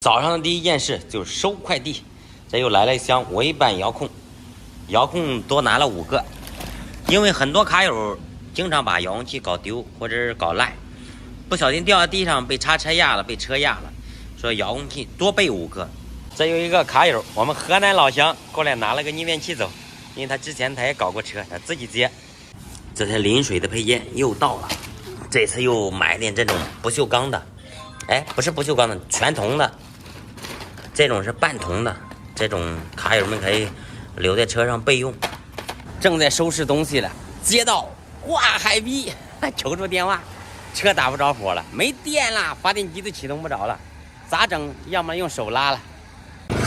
早上的第一件事就是收快递，这又来了一箱微板遥控，遥控多拿了5个，因为很多卡友经常把遥控器搞丢或者是搞烂，不小心掉在地上被叉车压了，被车压了，说遥控器多备5个。这有一个卡友，我们河南老乡过来拿了个逆变器走，因为他之前他也搞过车，他自己接。这台临水的配件又到了，这次又买点这种不锈钢的，哎，不是不锈钢的，全铜的，这种是半铜的，这种卡友们可以留在车上备用。正在收拾东西了，接到哇海逼求助电话，车打不着火了，没电了，发电机都启动不着了，咋整？要么用手拉了。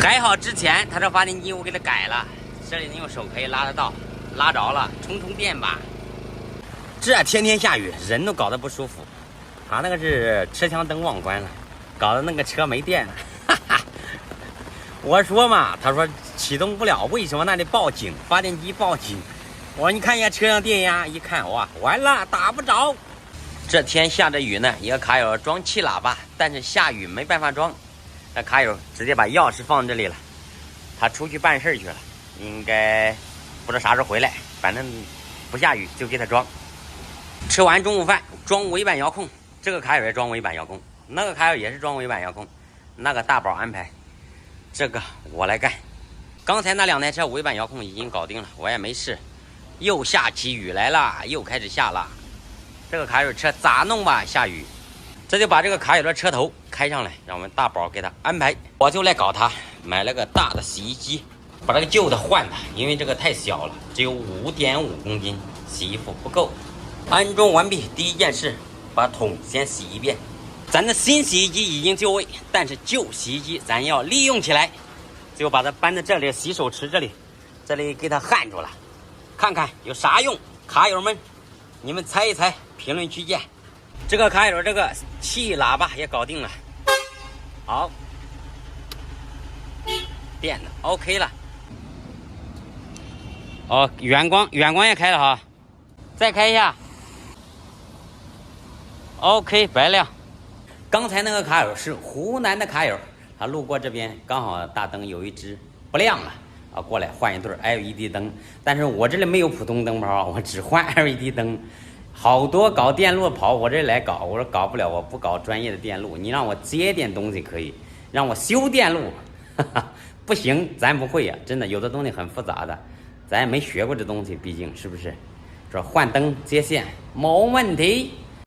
还好之前他这发电机我给他改了，这里用手可以拉得到，拉着了，充电吧。这天天下雨，人都搞得不舒服。他那个是车厢灯忘关了，搞得那个车没电了。哈哈，我说嘛，他说启动不了，为什么那里报警？发电机报警。我说你看一下车上电压，一看哇，完了，打不着。这天下着雨呢，一个卡友装气喇叭，但是下雨没办法装。那卡友直接把钥匙放这里了，他出去办事去了，应该不知道啥时候回来，反正不下雨就给他装。吃完中午饭，装尾板遥控，这个卡友也装尾板遥控，那个卡友也是装尾板遥控，那个大宝安排，这个我来干。刚才那2台车尾板遥控已经搞定了，我也没事。又下起雨来了，又开始下了。这个卡友车咋弄吧？下雨，这就把这个卡友的车头开上来，让我们大宝给他安排。我就来搞他，买了个大的洗衣机，把这个旧的换了，因为这个太小了，只有5.5公斤，洗衣服不够。安装完毕，第一件事把桶先洗一遍。咱的新洗衣机已经就位，但是旧洗衣机咱要利用起来，就把它搬到这里洗手池这里给它焊住了，看看有啥用。卡友们，你们猜一猜，评论区见。这个卡友这个气喇叭也搞定了，好，电的 OK 了。哦，远光也开了哈，再开一下。OK， 白亮。刚才那个卡友是湖南的卡友，他路过这边，刚好大灯有一只不亮了啊，过来换一对 LED 灯。但是我这里没有普通灯泡，我只换 LED 灯。好多搞电路跑我这里来搞，我说搞不了，我不搞专业的电路，你让我接点东西可以，让我修电路，哈哈，不行，咱不会呀，真的有的东西很复杂的，咱也没学过这东西，毕竟是不是？说换灯接线没问题。